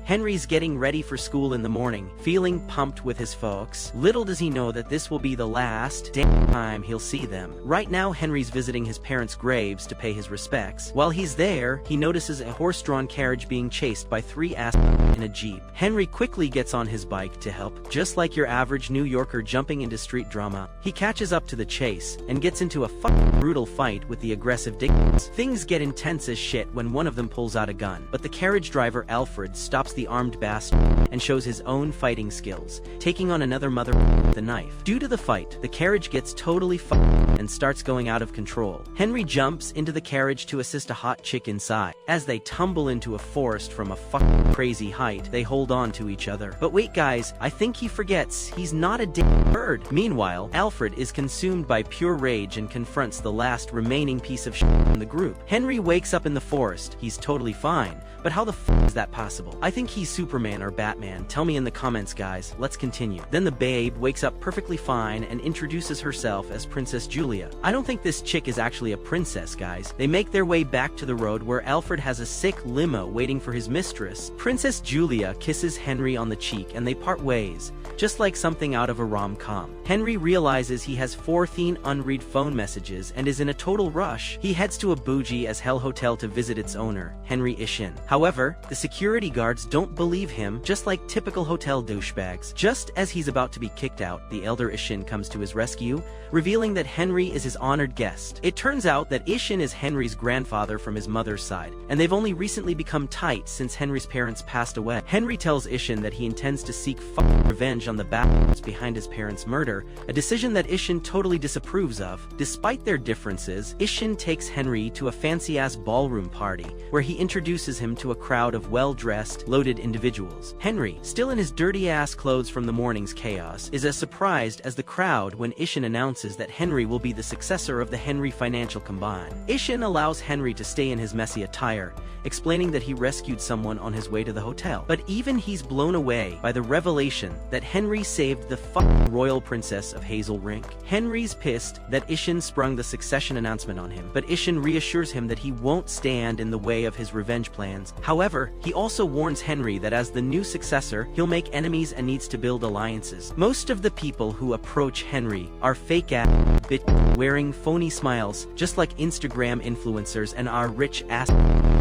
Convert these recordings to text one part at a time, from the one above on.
Henry's getting ready for school in the morning, feeling pumped with his folks. Little does he know that this will be the last damn time he'll see them. Right now, Henry's visiting his parents' graves to pay his respects. While he's there, he notices a horse-drawn carriage being chased by 3 assholes in a Jeep. Henry quickly gets on his bike to help. Just like your average New Yorker jumping into street drama, he catches up to the chase and gets into a fucking brutal fight with the aggressive dickheads. Things get intense as shit when one of them pulls out a gun, but the carriage driver Alfred stops the armed bastard and shows his own fighting skills, taking on another mother with a knife. Due to the fight, the carriage gets totally fucked and starts going out of control. Henry jumps into the carriage to assist a hot chick inside. As they tumble into a forest from a fucking crazy height, they hold on to each other. But wait guys, I think he forgets he's not a damn bird. Meanwhile, Alfred is consumed by pure rage and confronts the last remaining piece of shit in the group. Henry wakes up in the forest. He's totally fine, but how the f is that possible? I think he's Superman or Batman. Tell me in the comments guys. Let's continue. Then the babe wakes up perfectly fine and introduces herself as Princess Julia. I don't think this chick is actually a princess guys. They make their way back to the road where Alfred has a sick limo waiting for his mistress. Princess Julia kisses Henry on the cheek and they part ways, just like something out of a rom-com. Henry realizes he has 14 unread phone messages and is in a total rush. He heads to a bougie as hell hotel to visit its owner, Henry Ishin. However, the security guards don't believe him, just like typical hotel douchebags. Just as he's about to be kicked out, the elder Ishin comes to his rescue, revealing that Henry is his honored guest. It turns out that Ishin is Henry's grandfather from his mother's side, and they've only recently become tight since Henry's parents passed away. Henry tells Ishin that he intends to seek revenge on the bastards behind his parents' murder, a decision that Ishin totally disapproves of. Despite their differences, Ishin takes Henry to a fancy-ass ballroom party, where he introduces him to a crowd of well-dressed, loaded individuals. Henry, still in his dirty-ass clothes from the morning's chaos, is as surprised as the crowd when Ishin announces that Henry will be the successor of the Henry Financial Combine. Ishin allows Henry to stay in his messy attire, explaining that he rescued someone on his way to the hotel. But even he's blown away by the revelation that Henry saved the fucking royal princess of Hazel Rink. Henry's pissed that Ishin sprung the succession announcement on him, but Ishin reassures him that he won't stand in the way of his revenge plans. However, he also warns Henry that as the new successor, he'll make enemies and needs to build alliances. Most of the people who approach Henry are fake-ass bitch wearing phony smiles, just like Instagram influencers, and are rich-ass.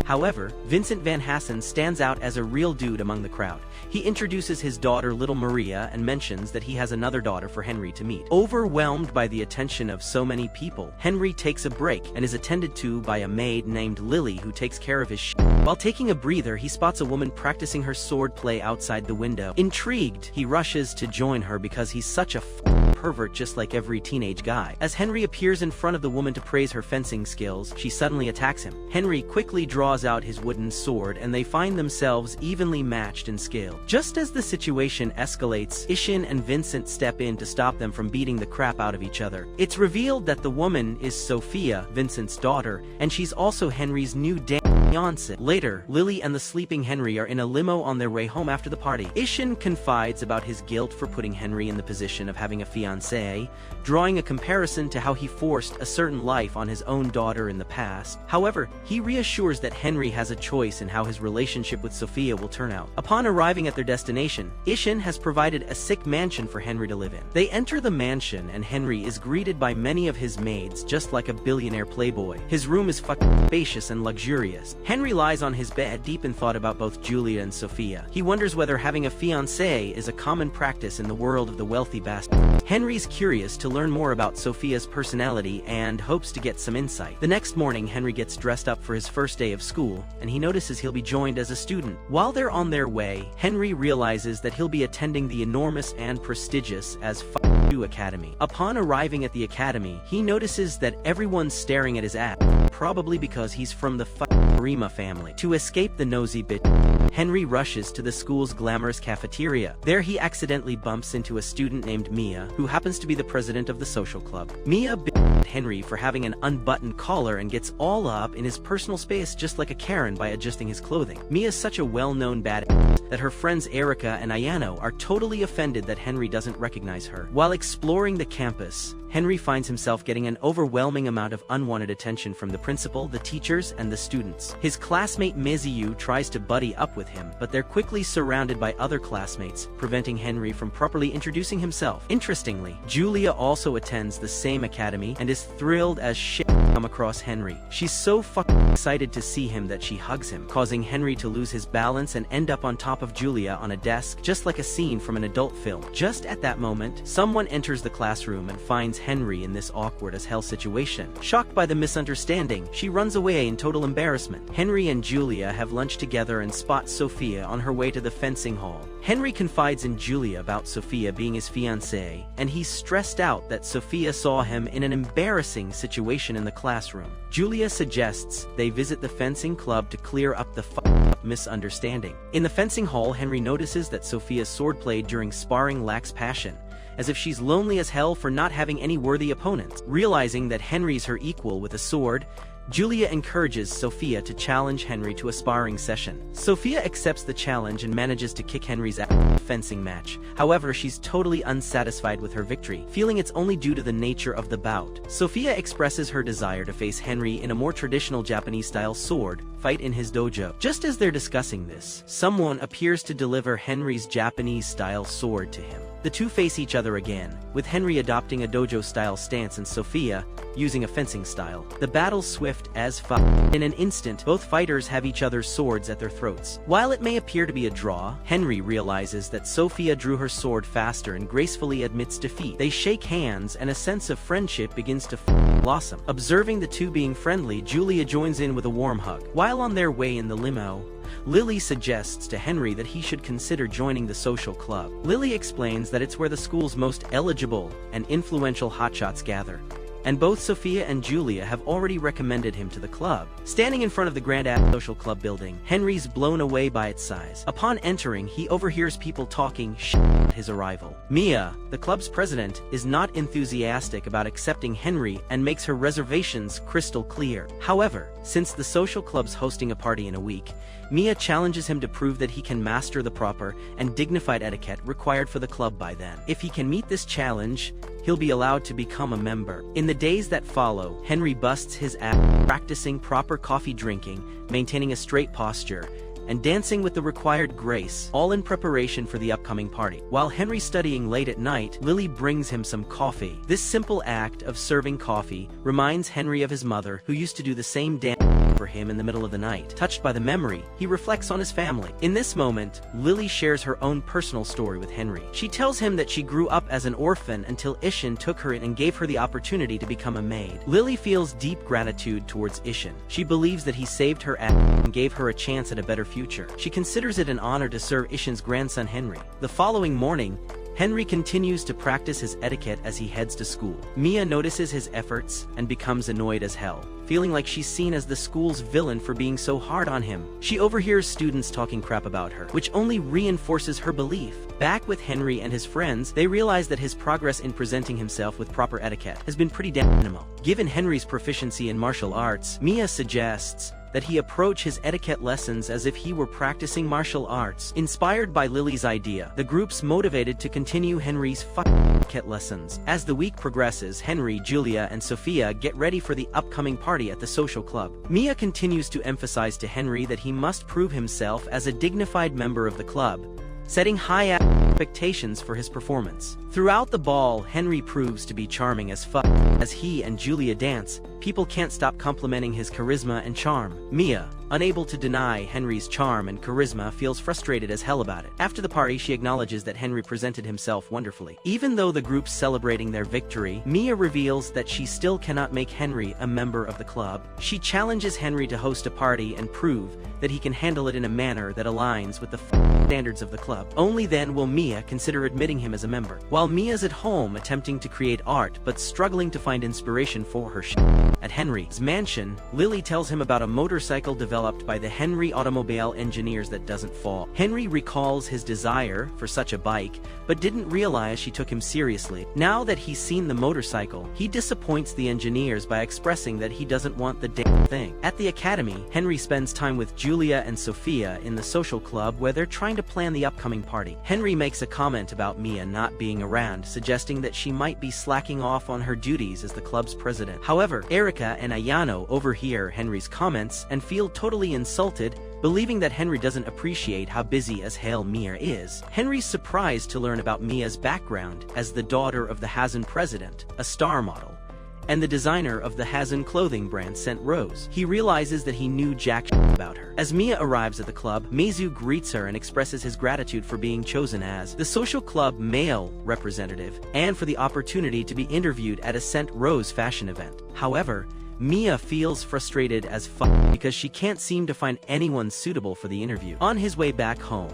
However, Vincent Van Hassen stands out as a real dude among the crowd. He introduces his daughter Little Maria and mentions that he has another daughter for Henry to meet. Overwhelmed by the attention of so many people, Henry takes a break and is attended to by a maid named Lily who takes care of his shit. While taking a breather, he spots a woman practicing her sword play outside the window. Intrigued, he rushes to join her because he's such a pervert just like every teenage guy. As Henry appears in front of the woman to praise her fencing skills, she suddenly attacks him. Henry quickly draws out his wooden sword and they find themselves evenly matched in skill. Just as the situation escalates, Ishin and Vincent step in to stop them from beating the crap out of each other. It's revealed that the woman is Sophia, Vincent's daughter, and she's also Henry's new fiancé. Later, Lily and the sleeping Henry are in a limo on their way home after the party. Ishin confides about his guilt for putting Henry in the position of having a fiancée, drawing a comparison to how he forced a certain life on his own daughter in the past. However, he reassures that Henry has a choice in how his relationship with Sophia will turn out. Upon arriving at their destination, Ishin has provided a sick mansion for Henry to live in. They enter the mansion and Henry is greeted by many of his maids just like a billionaire playboy. His room is fucking spacious and luxurious. Henry lies on his bed deep in thought about both Julia and Sophia. He wonders whether having a fiancée is a common practice in the world of the wealthy bastard. Henry's curious to learn more about Sophia's personality and hopes to get some insight. The next morning, Henry gets dressed up for his first day of school, and he notices he'll be joined as a student. While they're on their way, Henry realizes that he'll be attending the enormous and prestigious as Academy. Upon arriving at the academy, he notices that everyone's staring at his ass, probably because he's from the Rima family. To escape the nosy bitch, Henry rushes to the school's glamorous cafeteria. There he accidentally bumps into a student named Mia, who happens to be the president of the social club. Mia at Henry for having an unbuttoned collar and gets all up in his personal space just like a Karen by adjusting his clothing. Mia's such a well-known badass that her friends Erica and Ayano are totally offended that Henry doesn't recognize her. While exploring the campus, Henry finds himself getting an overwhelming amount of unwanted attention from the principal, the teachers, and the students. His classmate Miziu tries to buddy up with him, but they're quickly surrounded by other classmates, preventing Henry from properly introducing himself. Interestingly, Julia also attends the same academy and is thrilled as shit to come across Henry. She's so fucking excited to see him that she hugs him, causing Henry to lose his balance and end up on top of Julia on a desk, just like a scene from an adult film. Just at that moment, someone enters the classroom and finds Henry in this awkward as hell situation. Shocked by the misunderstanding, she runs away in total embarrassment. Henry and Julia have lunch together and spot Sophia on her way to the fencing hall. Henry confides in Julia about Sophia being his fiancée, and he's stressed out that Sophia saw him in an embarrassing situation in the classroom. Julia suggests they visit the fencing club to clear up the misunderstanding. In the fencing hall, Henry notices that Sophia's swordplay during sparring lacks passion, as if she's lonely as hell for not having any worthy opponents. Realizing that Henry's her equal with a sword, Julia encourages Sophia to challenge Henry to a sparring session. Sophia accepts the challenge and manages to kick Henry's ass in a fencing match. However, she's totally unsatisfied with her victory, feeling it's only due to the nature of the bout. Sophia expresses her desire to face Henry in a more traditional Japanese-style sword fight in his dojo. Just as they're discussing this, someone appears to deliver Henry's Japanese-style sword to him. The two face each other again, with Henry adopting a dojo-style stance and Sophia using a fencing style. The battle's swift as fuck. In an instant, both fighters have each other's swords at their throats. While it may appear to be a draw, Henry realizes that Sophia drew her sword faster and gracefully admits defeat. They shake hands and a sense of friendship begins to blossom. Observing the two being friendly, Julia joins in with a warm hug. While on their way in the limo, Lily suggests to Henry that he should consider joining the social club. Lily explains that it's where the school's most eligible and influential hotshots gather, and both Sophia and Julia have already recommended him to the club. Standing in front of the grand social club building, Henry's blown away by its size. Upon entering, he overhears people talking shit at his arrival. Mia, the club's president, is not enthusiastic about accepting Henry and makes her reservations crystal clear. However, since the social club's hosting a party in a week, Mia challenges him to prove that he can master the proper and dignified etiquette required for the club by then. If he can meet this challenge, he'll be allowed to become a member. In the days that follow, Henry busts his ass practicing proper coffee drinking, maintaining a straight posture, and dancing with the required grace, all in preparation for the upcoming party. While Henry's studying late at night, Lily brings him some coffee. This simple act of serving coffee reminds Henry of his mother, who used to do the same dance for him in the middle of the night. Touched by the memory, he reflects on his family. In this moment, Lily shares her own personal story with Henry. She tells him that she grew up as an orphan until Ishin took her in and gave her the opportunity to become a maid. Lily feels deep gratitude towards Ishin. She believes that he saved her ass and gave her a chance at a better future. She considers it an honor to serve Ishin's grandson Henry. The following morning, Henry continues to practice his etiquette as he heads to school. Mia notices his efforts and becomes annoyed as hell, feeling like she's seen as the school's villain for being so hard on him. She overhears students talking crap about her, which only reinforces her belief. Back with Henry and his friends, they realize that his progress in presenting himself with proper etiquette has been pretty damn minimal. Given Henry's proficiency in martial arts, Mia suggests that he approach his etiquette lessons as if he were practicing martial arts. Inspired by Lily's idea, the group's motivated to continue Henry's etiquette lessons. As the week progresses, Henry, Julia, and Sophia get ready for the upcoming party at the social club. Mia continues to emphasize to Henry that he must prove himself as a dignified member of the club, setting high expectations for his performance. Throughout the ball, Henry proves to be charming as fuck. As he and Julia dance, people can't stop complimenting his charisma and charm. Mia, unable to deny Henry's charm and charisma, feels frustrated as hell about it. After the party, she acknowledges that Henry presented himself wonderfully. Even though the group's celebrating their victory, Mia reveals that she still cannot make Henry a member of the club. She challenges Henry to host a party and prove that he can handle it in a manner that aligns with the standards of the club. Only then will Mia consider admitting him as a member. While Mia's at home attempting to create art but struggling to find inspiration for her at Henry's mansion, Lily tells him about a motorcycle development developed by the Henry automobile engineers that doesn't fall. Henry recalls his desire for such a bike, but didn't realize she took him seriously. Now that he's seen the motorcycle, he disappoints the engineers by expressing that he doesn't want the damn thing. At the academy, Henry spends time with Julia and Sophia in the social club where they're trying to plan the upcoming party. Henry makes a comment about Mia not being around, suggesting that she might be slacking off on her duties as the club's president. However, Erica and Ayano overhear Henry's comments and feel totally insulted, believing that Henry doesn't appreciate how busy as hell Mia is. Henry's surprised to learn about Mia's background as the daughter of the Hazen president, a star model, and the designer of the Hazen clothing brand Scent Rose. He realizes that he knew jack shit about her. As Mia arrives at the club, Meizu greets her and expresses his gratitude for being chosen as the social club male representative and for the opportunity to be interviewed at a Scent Rose fashion event. However, Mia feels frustrated as fuck because she can't seem to find anyone suitable for the interview. On his way back home,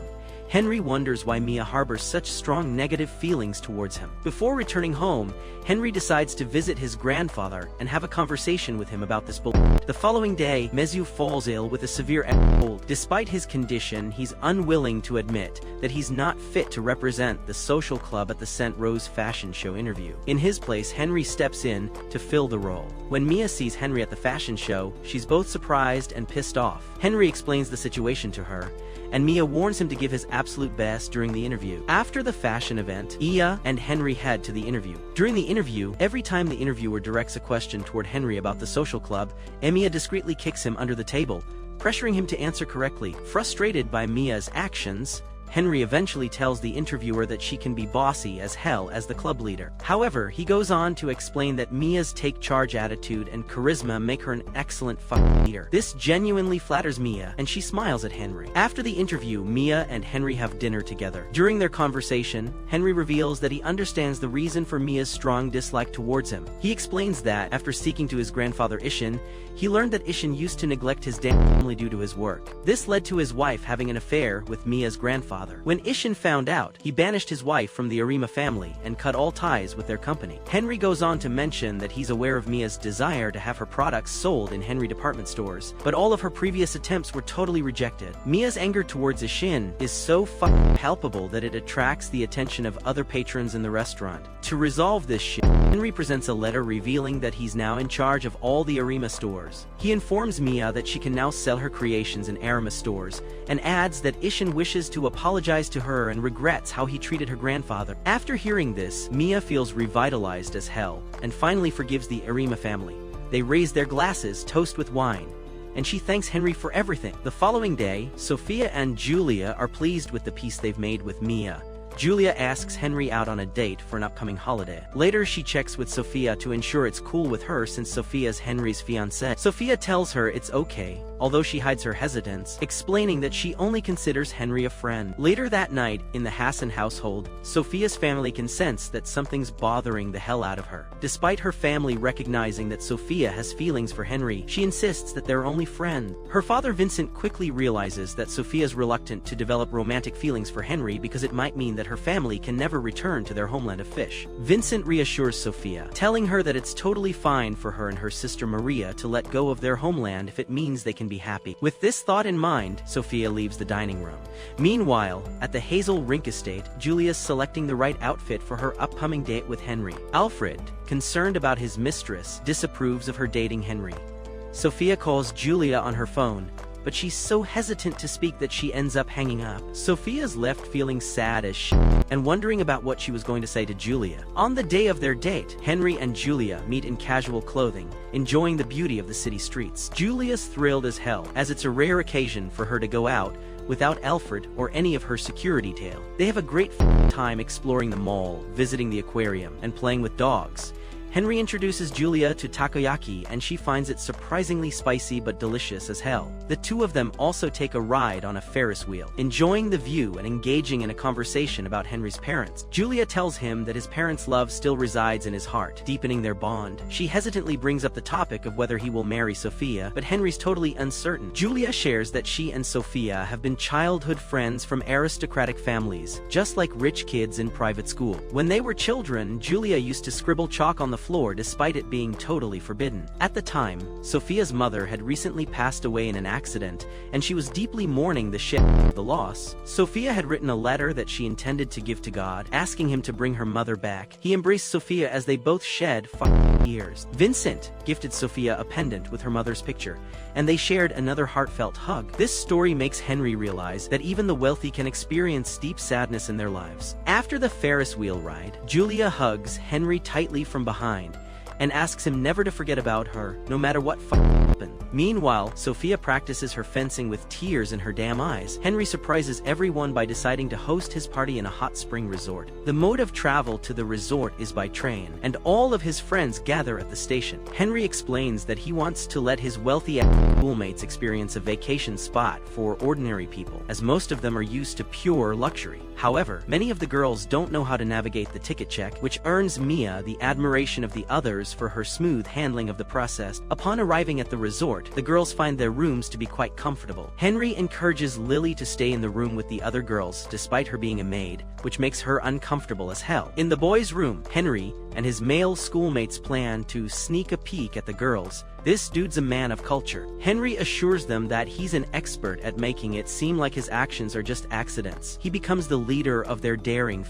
Henry wonders why Mia harbors such strong negative feelings towards him. Before returning home, Henry decides to visit his grandfather and have a conversation with him about this bullshit. The following day, Meizu falls ill with a severe cold. Despite his condition, he's unwilling to admit that he's not fit to represent the social club at the Scent Rose fashion show interview. In his place, Henry steps in to fill the role. When Mia sees Henry at the fashion show, she's both surprised and pissed off. Henry explains the situation to her, and Mia warns him to give his absolute best during the interview. After the fashion event, Ia and Henry head to the interview. During the interview, every time the interviewer directs a question toward Henry about the social club, Mia discreetly kicks him under the table, pressuring him to answer correctly. Frustrated by Mia's actions, Henry eventually tells the interviewer that she can be bossy as hell as the club leader. However, he goes on to explain that Mia's take-charge attitude and charisma make her an excellent fucking leader. This genuinely flatters Mia, and she smiles at Henry. After the interview, Mia and Henry have dinner together. During their conversation, Henry reveals that he understands the reason for Mia's strong dislike towards him. He explains that, after speaking to his grandfather Ishin, he learned that Ishin used to neglect his damn family due to his work. This led to his wife having an affair with Mia's grandfather. When Ishin found out, he banished his wife from the Arima family and cut all ties with their company. Henry goes on to mention that he's aware of Mia's desire to have her products sold in Henry department stores, but all of her previous attempts were totally rejected. Mia's anger towards Ishin is so fucking palpable that it attracts the attention of other patrons in the restaurant. To resolve this shit, Henry presents a letter revealing that he's now in charge of all the Arima stores. He informs Mia that she can now sell her creations in Arima stores, and adds that Ishin wishes to apologize to her and regrets how he treated her grandfather. After hearing this, Mia feels revitalized as hell, and finally forgives the Arima family. They raise their glasses, toast with wine, and she thanks Henry for everything. The following day, Sophia and Julia are pleased with the peace they've made with Mia. Julia asks Henry out on a date for an upcoming holiday. Later, she checks with Sophia to ensure it's cool with her since Sophia's Henry's fiancée. Sophia tells her it's okay, although she hides her hesitance, explaining that she only considers Henry a friend. Later that night, in the Hassan household, Sophia's family can sense that something's bothering the hell out of her. Despite her family recognizing that Sophia has feelings for Henry, she insists that they're only friends. Her father Vincent quickly realizes that Sophia's reluctant to develop romantic feelings for Henry because it might mean that her family can never return to their homeland of fish. Vincent reassures Sophia, telling her that it's totally fine for her and her sister Maria to let go of their homeland if it means they can be happy. With this thought in mind, Sophia leaves the dining room. Meanwhile, at the Hazel Rink estate, Julia's selecting the right outfit for her upcoming date with Henry. Alfred, concerned about his mistress, disapproves of her dating Henry. Sophia calls Julia on her phone, but she's so hesitant to speak that she ends up hanging up. Sophia's left feeling sad as shit and wondering about what she was going to say to Julia. On the day of their date, Henry and Julia meet in casual clothing, enjoying the beauty of the city streets. Julia's thrilled as hell, as it's a rare occasion for her to go out without Alfred or any of her security detail. They have a great time exploring the mall, visiting the aquarium, and playing with dogs. Henry introduces Julia to takoyaki, and she finds it surprisingly spicy but delicious as hell. The two of them also take a ride on a Ferris wheel, enjoying the view and engaging in a conversation about Henry's parents. Julia tells him that his parents' love still resides in his heart, deepening their bond. She hesitantly brings up the topic of whether he will marry Sophia, but Henry's totally uncertain. Julia shares that she and Sophia have been childhood friends from aristocratic families, just like rich kids in private school. When they were children, Julia used to scribble chalk on the floor despite it being totally forbidden. At the time, Sophia's mother had recently passed away in an accident, and she was deeply mourning the loss. Sophia had written a letter that she intended to give to God, asking him to bring her mother back. He embraced Sophia as they both shed 5 years. Vincent gifted Sophia a pendant with her mother's picture, and they shared another heartfelt hug. This story makes Henry realize that even the wealthy can experience deep sadness in their lives. After the Ferris wheel ride, Julia hugs Henry tightly from behind and asks him never to forget about her, no matter what happened. Meanwhile, Sophia practices her fencing with tears in her damn eyes. Henry surprises everyone by deciding to host his party in a hot spring resort. The mode of travel to the resort is by train, and all of his friends gather at the station. Henry explains that he wants to let his wealthy schoolmates experience a vacation spot for ordinary people, as most of them are used to pure luxury. However, many of the girls don't know how to navigate the ticket check, which earns Mia the admiration of the others for her smooth handling of the process. Upon arriving at the resort, the girls find their rooms to be quite comfortable. Henry encourages Lily to stay in the room with the other girls, despite her being a maid, which makes her uncomfortable as hell. In the boys' room, Henry and his male schoolmates plan to sneak a peek at the girls. This dude's a man of culture. Henry assures them that he's an expert at making it seem like his actions are just accidents. He becomes the leader of their daring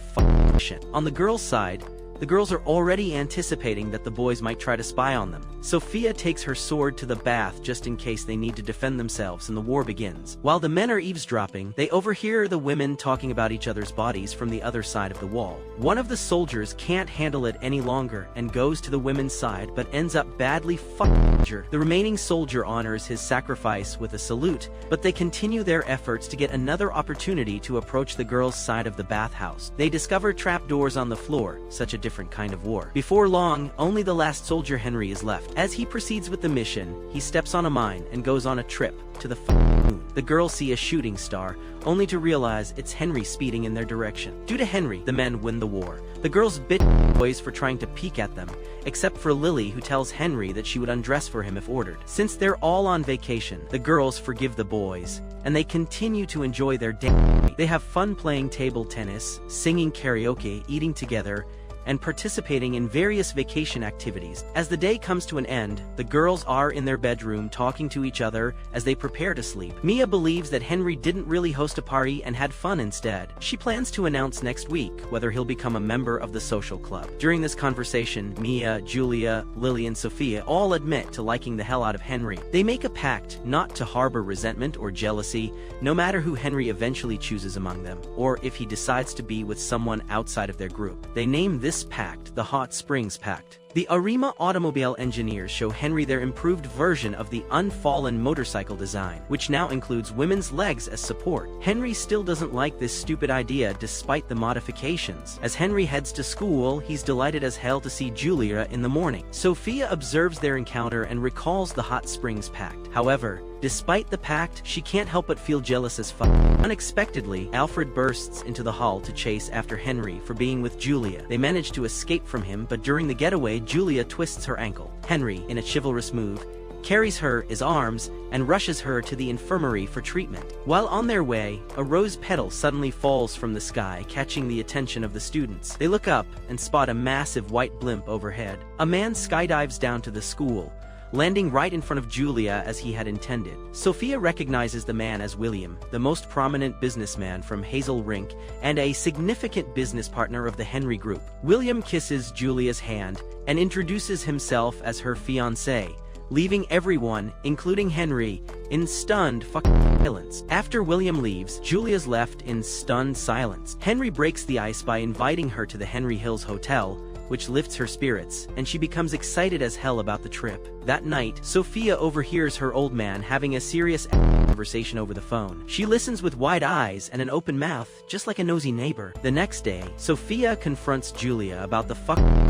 mission. On the girls' side, the girls are already anticipating that the boys might try to spy on them. Sophia takes her sword to the bath just in case they need to defend themselves and the war begins. While the men are eavesdropping, they overhear the women talking about each other's bodies from the other side of the wall. One of the soldiers can't handle it any longer and goes to the women's side but ends up badly injured. The remaining soldier honors his sacrifice with a salute, but they continue their efforts to get another opportunity to approach the girls' side of the bathhouse. They discover trapdoors on the floor, such a different kind of war. Before long, only the last soldier Henry is left. As he proceeds with the mission, he steps on a mine and goes on a trip to the moon. The girls see a shooting star, only to realize it's Henry speeding in their direction. Due to Henry, the men win the war. The girls bitch boys for trying to peek at them, except for Lily, who tells Henry that she would undress for him if ordered. Since they're all on vacation, the girls forgive the boys, and they continue to enjoy their day. They have fun playing table tennis, singing karaoke, eating together, and participating in various vacation activities. As the day comes to an end, the girls are in their bedroom talking to each other as they prepare to sleep. Mia believes that Henry didn't really host a party and had fun instead. She plans to announce next week whether he'll become a member of the social club. During this conversation, Mia, Julia, Lily, and Sophia all admit to liking the hell out of Henry. They make a pact not to harbor resentment or jealousy, no matter who Henry eventually chooses among them, or if he decides to be with someone outside of their group. They name this pact the Hot Springs Pact. The Arima automobile engineers show Henry their improved version of the unfallen motorcycle design, which now includes women's legs as support. Henry still doesn't like this stupid idea despite the modifications. As Henry heads to school, he's delighted as hell to see Julia in the morning. Sophia observes their encounter and recalls the Hot Springs Pact. However, despite the pact, she can't help but feel jealous as fuck. Unexpectedly, Alfred bursts into the hall to chase after Henry for being with Julia. They manage to escape from him, but during the getaway, Julia twists her ankle. Henry, in a chivalrous move, carries her in his arms and rushes her to the infirmary for treatment. While on their way, a rose petal suddenly falls from the sky, catching the attention of the students. They look up and spot a massive white blimp overhead. A man skydives down to the school, landing right in front of Julia as he had intended. Sophia recognizes the man as William, the most prominent businessman from Hazel Rink and a significant business partner of the Henry Group. William kisses Julia's hand and introduces himself as her fiancé, leaving everyone, including Henry, in stunned silence. After William leaves, Julia's left in stunned silence. Henry breaks the ice by inviting her to the Henry Hills Hotel, which lifts her spirits, and she becomes excited as hell about the trip. That night, Sophia overhears her old man having a serious conversation over the phone. She listens with wide eyes and an open mouth, just like a nosy neighbor. The next day, Sophia confronts Julia about the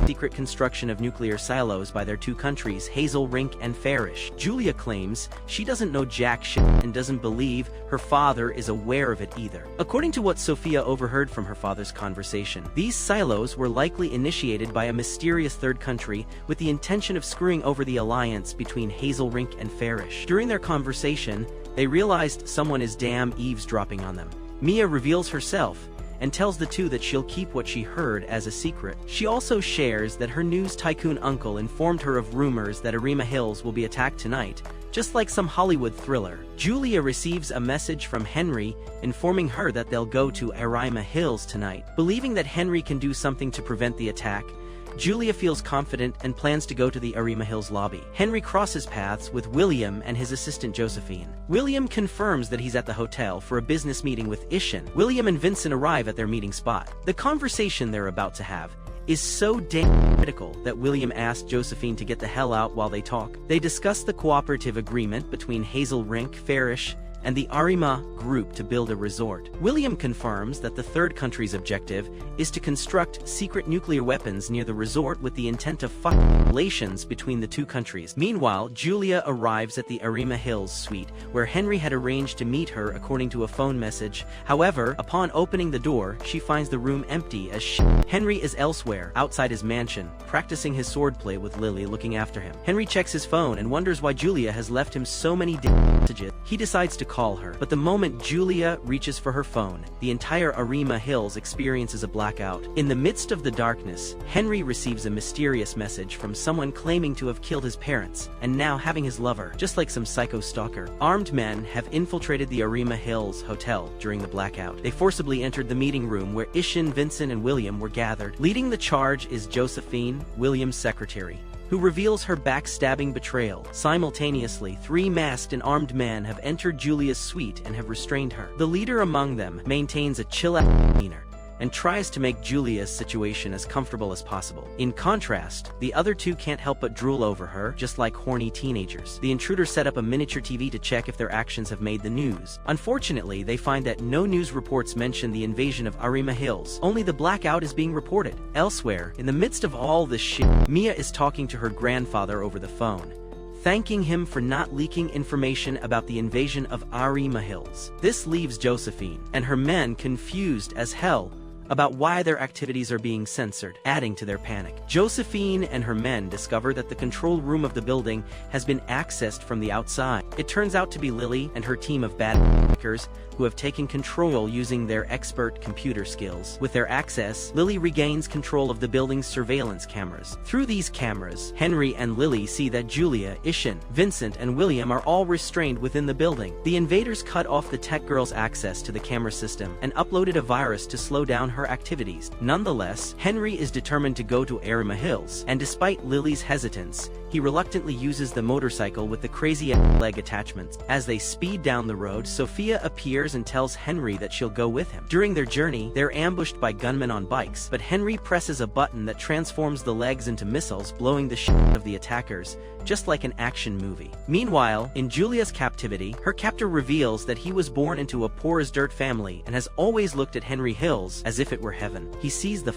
secret construction of nuclear silos by their two countries, Hazel Rink and Farish. Julia claims she doesn't know jack shit and doesn't believe her father is aware of it either. According to what Sophia overheard from her father's conversation, these silos were likely initiated by a mysterious third country with the intention of screwing over the alliance between Hazel Rink and Farish. During their conversation, they realized someone is damn eavesdropping on them. Mia reveals herself and tells the two that she'll keep what she heard as a secret. She also shares that her news tycoon uncle informed her of rumors that Arima Hills will be attacked tonight, just like some Hollywood thriller. Julia receives a message from Henry informing her that they'll go to Arima Hills tonight. Believing that Henry can do something to prevent the attack, Julia feels confident and plans to go to the Arima Hills lobby. Henry crosses paths with William and his assistant Josephine. William confirms that he's at the hotel for a business meeting with Ishin. William and Vincent arrive at their meeting spot. The conversation they're about to have is so damn critical that William asks Josephine to get the hell out while they talk. They discuss the cooperative agreement between Hazel Rink, Farish, and the Arima group to build a resort. William confirms that the third country's objective is to construct secret nuclear weapons near the resort with the intent of fucking relations between the two countries. Meanwhile, Julia arrives at the Arima Hills suite, where Henry had arranged to meet her according to a phone message. However, upon opening the door, she finds the room empty as shit. Henry is elsewhere, outside his mansion, practicing his swordplay with Lily looking after him. Henry checks his phone and wonders why Julia has left him so many messages. He decides to call her, but the moment Julia reaches for her phone, the entire Arima Hills experiences a blackout. In the midst of the darkness, Henry receives a mysterious message from someone claiming to have killed his parents, and now having his lover, just like some psycho stalker. Armed men have infiltrated the Arima Hills hotel during the blackout. They forcibly entered the meeting room where Ishin, Vincent, and William were gathered. Leading the charge is Josephine, William's secretary, who reveals her backstabbing betrayal. Simultaneously, 3 masked and armed men have entered Julia's suite and have restrained her. The leader among them maintains a chill-out demeanor and tries to make Julia's situation as comfortable as possible. In contrast, the other 2 can't help but drool over her, just like horny teenagers. The intruders set up a miniature TV to check if their actions have made the news. Unfortunately, they find that no news reports mention the invasion of Arima Hills. Only the blackout is being reported. Elsewhere, in the midst of all this shit, Mia is talking to her grandfather over the phone, thanking him for not leaking information about the invasion of Arima Hills. This leaves Josephine and her men confused as hell about why their activities are being censored, adding to their panic. Josephine and her men discover that the control room of the building has been accessed from the outside. It turns out to be Lily and her team of bad hackers who have taken control using their expert computer skills. With their access, Lily regains control of the building's surveillance cameras. Through these cameras, Henry and Lily see that Julia, Ishin, Vincent, and William are all restrained within the building. The invaders cut off the tech girl's access to the camera system and uploaded a virus to slow down her activities. Nonetheless, Henry is determined to go to Arima Hills, and despite Lily's hesitance, he reluctantly uses the motorcycle with the crazy leg attachments. As they speed down the road, Sophia appears and tells Henry that she'll go with him. During their journey, they're ambushed by gunmen on bikes, but Henry presses a button that transforms the legs into missiles, blowing the shit out of the attackers, just like an action movie. Meanwhile, in Julia's captivity, her captor reveals that he was born into a poor-as-dirt family and has always looked at Henry Hills as if it were heaven. He sees the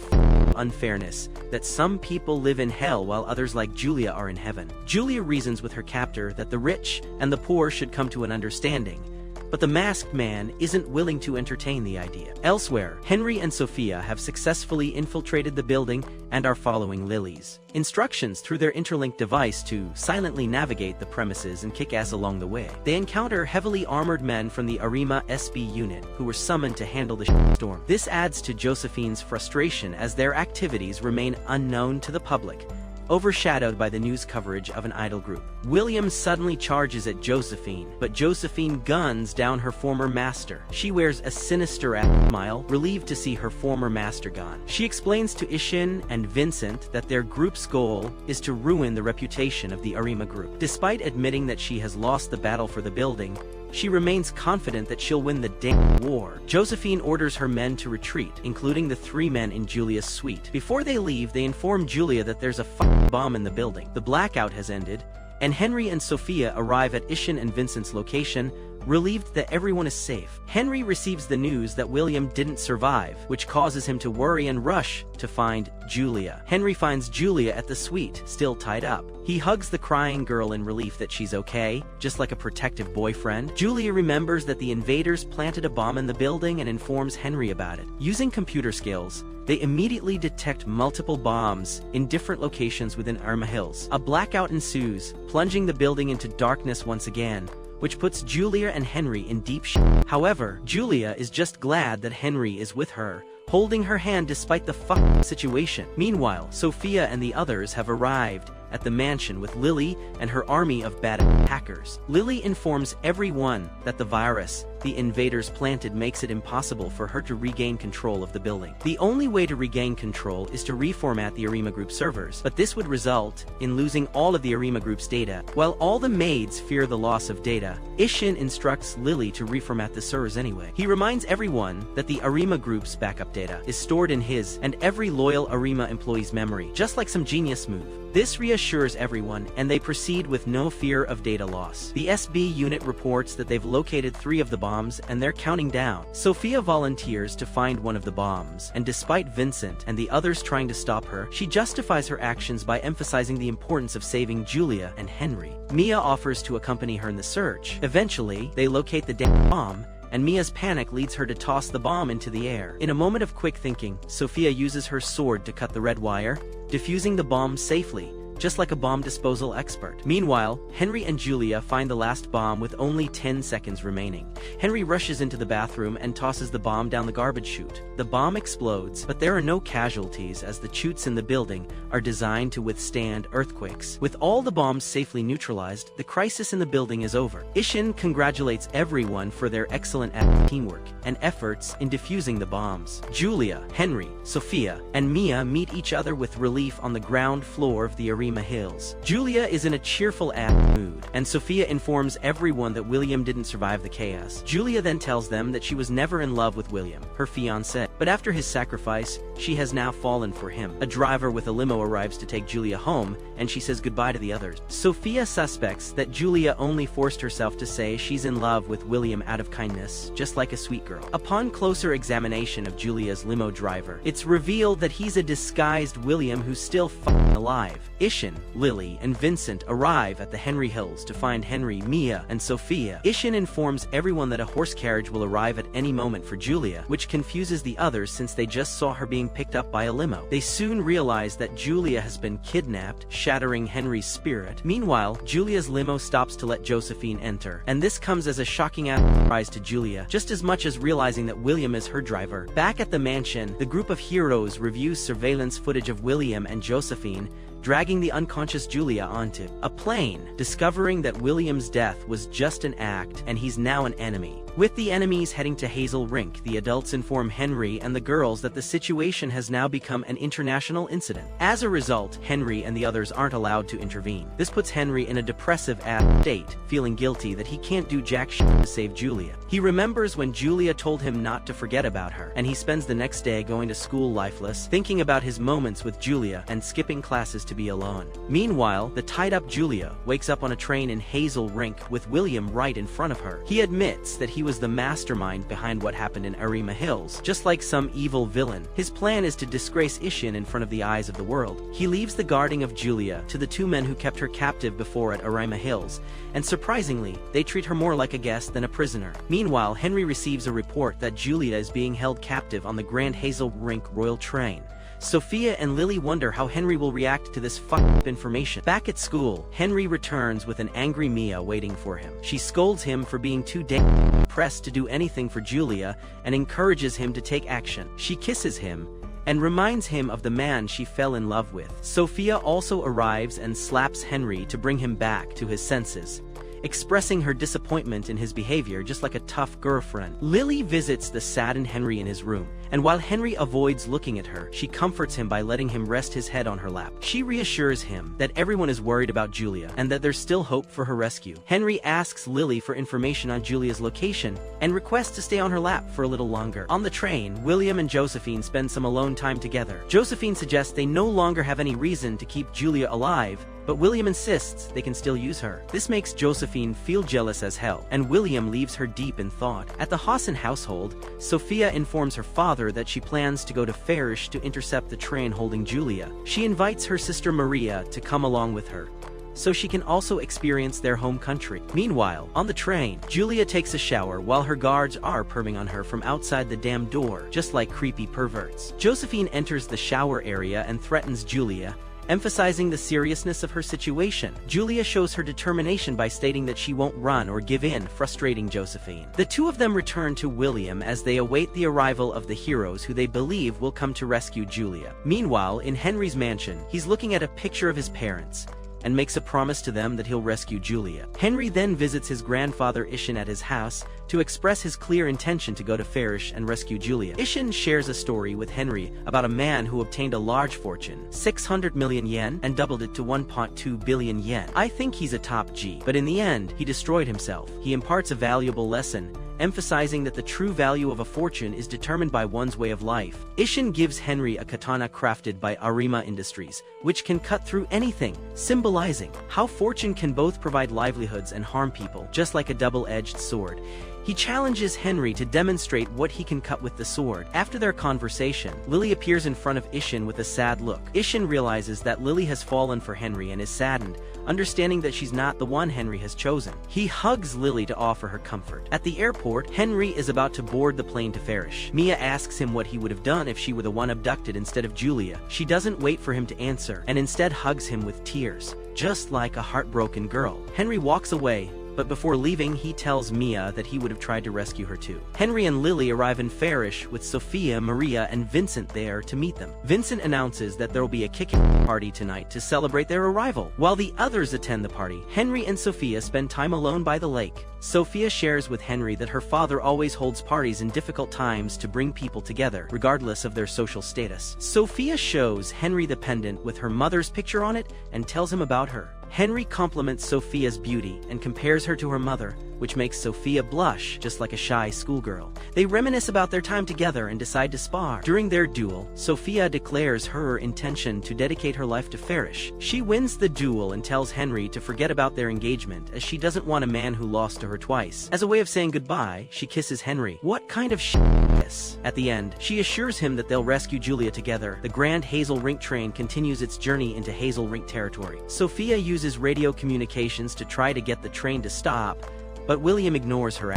unfairness that some people live in hell while others like Julia are in heaven. Julia reasons with her captor that the rich and the poor should come to an understanding, but the masked man isn't willing to entertain the idea. Elsewhere, Henry and Sophia have successfully infiltrated the building and are following Lily's instructions through their interlinked device to silently navigate the premises and kick ass along the way. They encounter heavily armored men from the Arima SB unit who were summoned to handle the storm. This adds to Josephine's frustration as their activities remain unknown to the public, overshadowed by the news coverage of an idol group. William suddenly charges at Josephine, but Josephine guns down her former master. She wears a sinister smile, relieved to see her former master gone. She explains to Ishin and Vincent that their group's goal is to ruin the reputation of the Arima group. Despite admitting that she has lost the battle for the building, she remains confident that she'll win the damn war. Josephine orders her men to retreat, including the 3 men in Julia's suite. Before they leave, they inform Julia that there's a bomb in the building. The blackout has ended, and Henry and Sophia arrive at Ishin and Vincent's location, relieved that everyone is safe. Henry receives the news that William didn't survive, which causes him to worry and rush to find Julia. Henry finds Julia at the suite, still tied up. He hugs the crying girl in relief that she's okay, just like a protective boyfriend. Julia remembers that the invaders planted a bomb in the building and informs Henry about it. Using computer skills, they immediately detect multiple bombs in different locations within Arima Hills. A blackout ensues, plunging the building into darkness once again, which puts Julia and Henry in deep shit. However, Julia is just glad that Henry is with her, holding her hand despite the fucking situation. Meanwhile, Sophia and the others have arrived at the mansion with Lily and her army of bad hackers. Lily informs everyone that the virus the invaders planted makes it impossible for her to regain control of the building. The only way to regain control is to reformat the Arima Group servers, but this would result in losing all of the Arima Group's data. While all the maids fear the loss of data, Ishin instructs Lily to reformat the servers anyway. He reminds everyone that the Arima Group's backup data is stored in his and every loyal Arima employee's memory, just like some genius move. This reassures everyone, and they proceed with no fear of data loss. The SB unit reports that they've located 3 of the bombs, and they're counting down. Sophia volunteers to find one of the bombs, and despite Vincent and the others trying to stop her, she justifies her actions by emphasizing the importance of saving Julia and Henry. Mia offers to accompany her in the search. Eventually, they locate the damn bomb, and Mia's panic leads her to toss the bomb into the air. In a moment of quick thinking, Sophia uses her sword to cut the red wire, defusing the bomb safely, just like a bomb disposal expert. Meanwhile, Henry and Julia find the last bomb with only 10 seconds remaining. Henry rushes into the bathroom and tosses the bomb down the garbage chute. The bomb explodes, but there are no casualties as the chutes in the building are designed to withstand earthquakes. With all the bombs safely neutralized, the crisis in the building is over. Ishin congratulates everyone for their excellent teamwork and efforts in defusing the bombs. Julia, Henry, Sophia, and Mia meet each other with relief on the ground floor of the arena Hills. Julia is in a cheerful mood, and Sophia informs everyone that William didn't survive the chaos. Julia then tells them that she was never in love with William, her fiancé, but after his sacrifice, she has now fallen for him. A driver with a limo arrives to take Julia home, and she says goodbye to the others. Sophia suspects that Julia only forced herself to say she's in love with William out of kindness, just like a sweet girl. Upon closer examination of Julia's limo driver, it's revealed that he's a disguised William who's still fucking alive. Ishin, Lily, and Vincent arrive at the Henry Hills to find Henry, Mia, and Sophia. Ishin informs everyone that a horse carriage will arrive at any moment for Julia, which confuses the others since they just saw her being picked up by a limo. They soon realize that Julia has been kidnapped, shattering Henry's spirit. Meanwhile, Julia's limo stops to let Josephine enter, and this comes as a shocking surprise to Julia, just as much as realizing that William is her driver. Back at the mansion, the group of heroes reviews surveillance footage of William and Josephine dragging the unconscious Julia onto a plane, discovering that William's death was just an act and he's now an enemy. With the enemies heading to Hazel Rink, the adults inform Henry and the girls that the situation has now become an international incident. As a result, Henry and the others aren't allowed to intervene. This puts Henry in a depressive state, feeling guilty that he can't do jack shit to save Julia. He remembers when Julia told him not to forget about her, and he spends the next day going to school lifeless, thinking about his moments with Julia and skipping classes to be alone. Meanwhile, the tied-up Julia wakes up on a train in Hazel Rink with William right in front of her. He admits that he was the mastermind behind what happened in Arima Hills. Just like some evil villain, his plan is to disgrace Ishin in front of the eyes of the world. He leaves the guarding of Julia to the 2 men who kept her captive before at Arima Hills, and surprisingly, they treat her more like a guest than a prisoner. Meanwhile, Henry receives a report that Julia is being held captive on the Grand Hazel Rink Royal Train. Sophia and Lily wonder how Henry will react to this fucked-up information. Back at school, Henry returns with an angry Mia waiting for him. She scolds him for being too damn pressed to do anything for Julia and encourages him to take action. She kisses him and reminds him of the man she fell in love with. Sophia also arrives and slaps Henry to bring him back to his senses, expressing her disappointment in his behavior just like a tough girlfriend. Lily visits the saddened Henry in his room, and while Henry avoids looking at her, she comforts him by letting him rest his head on her lap. She reassures him that everyone is worried about Julia and that there's still hope for her rescue. Henry asks Lily for information on Julia's location and requests to stay on her lap for a little longer. On the train, William and Josephine spend some alone time together. Josephine suggests they no longer have any reason to keep Julia alive, but William insists they can still use her. This makes Josephine feel jealous as hell, and William leaves her deep in thought. At the Hassan household, Sophia informs her father that she plans to go to Farish to intercept the train holding Julia. She invites her sister Maria to come along with her, so she can also experience their home country. Meanwhile, on the train, Julia takes a shower while her guards are perving on her from outside the damn door, just like creepy perverts. Josephine enters the shower area and threatens Julia, emphasizing the seriousness of her situation. Julia shows her determination by stating that she won't run or give in, frustrating Josephine. The two of them return to William as they await the arrival of the heroes who they believe will come to rescue Julia. Meanwhile, in Henry's mansion, he's looking at a picture of his parents and makes a promise to them that he'll rescue Julia. Henry then visits his grandfather Ishan at his house to express his clear intention to go to Farish and rescue Julia. Ishan shares a story with Henry about a man who obtained a large fortune, 600 million yen, and doubled it to 1.2 billion yen. I think he's a top G, but in the end, he destroyed himself. He imparts a valuable lesson, emphasizing that the true value of a fortune is determined by one's way of life. Ishin gives Henry a katana crafted by Arima Industries, which can cut through anything, symbolizing how fortune can both provide livelihoods and harm people, just like a double-edged sword. He challenges Henry to demonstrate what he can cut with the sword. After their conversation, Lily appears in front of Ishin with a sad look. Ishin realizes that Lily has fallen for Henry and is saddened, understanding that she's not the one Henry has chosen. He hugs Lily to offer her comfort. At the airport, Henry is about to board the plane to Farish. Mia asks him what he would have done if she were the one abducted instead of Julia. She doesn't wait for him to answer, and instead hugs him with tears, just like a heartbroken girl. Henry walks away, but before leaving, he tells Mia that he would have tried to rescue her too. Henry and Lily arrive in Farish with Sophia, Maria, and Vincent there to meet them. Vincent announces that there will be a kicking party tonight to celebrate their arrival. While the others attend the party, Henry and Sophia spend time alone by the lake. Sophia shares with Henry that her father always holds parties in difficult times to bring people together, regardless of their social status. Sophia shows Henry the pendant with her mother's picture on it and tells him about her. Henry compliments Sophia's beauty and compares her to her mother, which makes Sophia blush just like a shy schoolgirl. They reminisce about their time together and decide to spar. During their duel, Sophia declares her intention to dedicate her life to Farish. She wins the duel and tells Henry to forget about their engagement, as she doesn't want a man who lost to her twice. As a way of saying goodbye, she kisses Henry. What kind of shit is this? At the end, she assures him that they'll rescue Julia together. The Grand Hazel Rink train continues its journey into Hazel Rink territory. Sophia uses radio communications to try to get the train to stop, but William ignores her.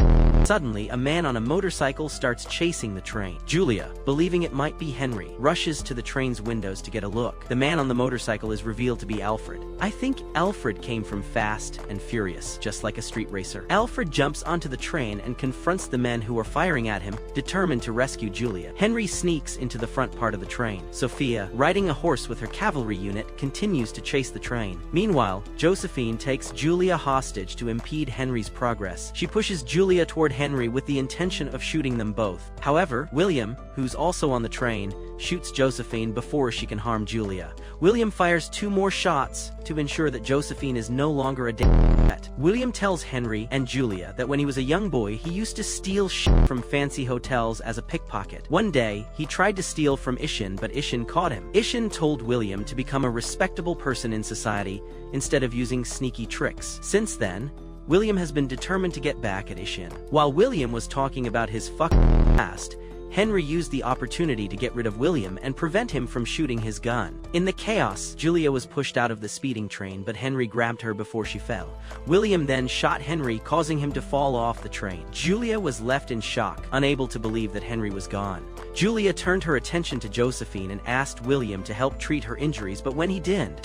Suddenly, a man on a motorcycle starts chasing the train. Julia, believing it might be Henry, rushes to the train's windows to get a look. The man on the motorcycle is revealed to be Alfred. I think Alfred came from Fast and Furious, just like a street racer. Alfred jumps onto the train and confronts the men who are firing at him, determined to rescue Julia. Henry sneaks into the front part of the train. Sophia, riding a horse with her cavalry unit, continues to chase the train. Meanwhile, Josephine takes Julia hostage to impede Henry's progress. She pushes Julia toward Henry with the intention of shooting them both. However, William, who's also on the train, shoots Josephine before she can harm Julia. William fires 2 more shots to ensure that Josephine is no longer a threat. William tells Henry and Julia that when he was a young boy, he used to steal shit from fancy hotels as a pickpocket. One day, he tried to steal from Ishin, but Ishin caught him. Ishin told William to become a respectable person in society instead of using sneaky tricks. Since then, William has been determined to get back at Ishin. While William was talking about his past, Henry used the opportunity to get rid of William and prevent him from shooting his gun. In the chaos, Julia was pushed out of the speeding train, but Henry grabbed her before she fell. William then shot Henry, causing him to fall off the train. Julia was left in shock, unable to believe that Henry was gone. Julia turned her attention to Josephine and asked William to help treat her injuries, but when he didn't,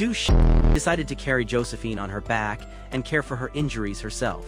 decided to carry Josephine on her back and care for her injuries herself.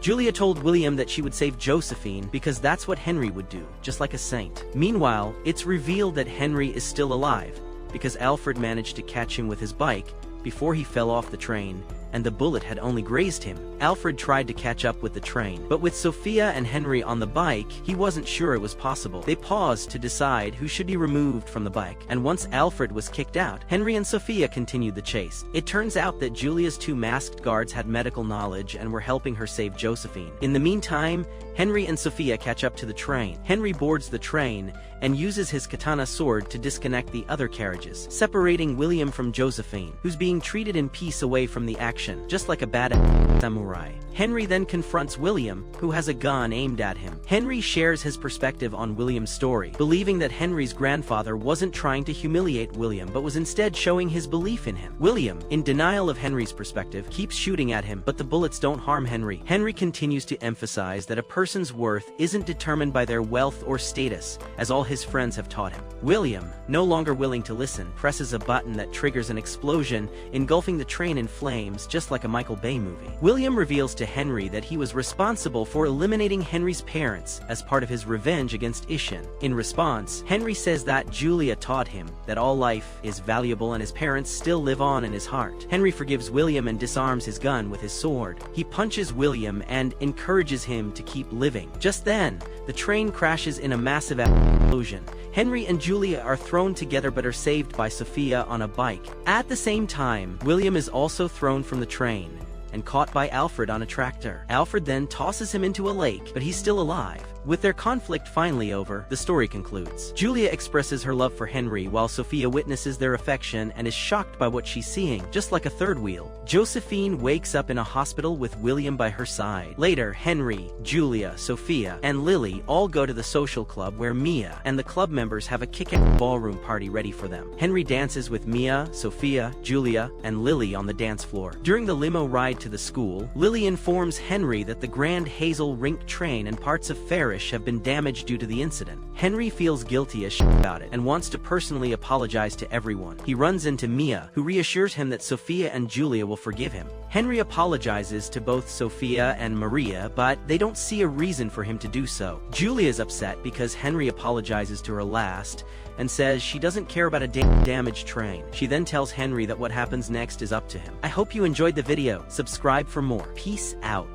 Julia told William that she would save Josephine because that's what Henry would do, just like a saint. Meanwhile, it's revealed that Henry is still alive because Alfred managed to catch him with his bike before he fell off the train, and the bullet had only grazed him. Alfred tried to catch up with the train, but with Sophia and Henry on the bike, he wasn't sure it was possible. They paused to decide who should be removed from the bike, and once Alfred was kicked out, Henry and Sophia continued the chase. It turns out that Julia's 2 masked guards had medical knowledge and were helping her save Josephine. In the meantime, Henry and Sophia catch up to the train. Henry boards the train and uses his katana sword to disconnect the other carriages, separating William from Josephine, who's being treated in peace away from the action perfection, just like a bad samurai. Henry then confronts William, who has a gun aimed at him. Henry shares his perspective on William's story, believing that Henry's grandfather wasn't trying to humiliate William but was instead showing his belief in him. William, in denial of Henry's perspective, keeps shooting at him, but the bullets don't harm Henry. Henry continues to emphasize that a person's worth isn't determined by their wealth or status, as all his friends have taught him. William, no longer willing to listen, presses a button that triggers an explosion, engulfing the train in flames, just like a Michael Bay movie. William reveals to Henry that he was responsible for eliminating Henry's parents as part of his revenge against Ishin. In response, Henry says that Julia taught him that all life is valuable and his parents still live on in his heart. Henry forgives William and disarms his gun with his sword. He punches William and encourages him to keep living. Just then, the train crashes in a massive explosion. Henry and Julia are thrown together but are saved by Sophia on a bike. At the same time, William is also thrown from the train and caught by Alfred on a tractor. Alfred then tosses him into a lake, but he's still alive. With their conflict finally over, the story concludes. Julia expresses her love for Henry while Sophia witnesses their affection and is shocked by what she's seeing, just like a third wheel. Josephine wakes up in a hospital with William by her side. Later, Henry, Julia, Sophia, and Lily all go to the social club where Mia and the club members have a kick-ass ballroom party ready for them. Henry dances with Mia, Sophia, Julia, and Lily on the dance floor. During the limo ride to the school, Lily informs Henry that the Grand Hazel Rink train and parts of Ferris have been damaged due to the incident. Henry feels guilty as shit about it and wants to personally apologize to everyone. He runs into Mia, who reassures him that Sophia and Julia will forgive him. Henry apologizes to both Sophia and Maria, but they don't see a reason for him to do so. Julia is upset because Henry apologizes to her last and says she doesn't care about a damaged train. She then tells Henry that what happens next is up to him. I hope you enjoyed the video. Subscribe for more. Peace out.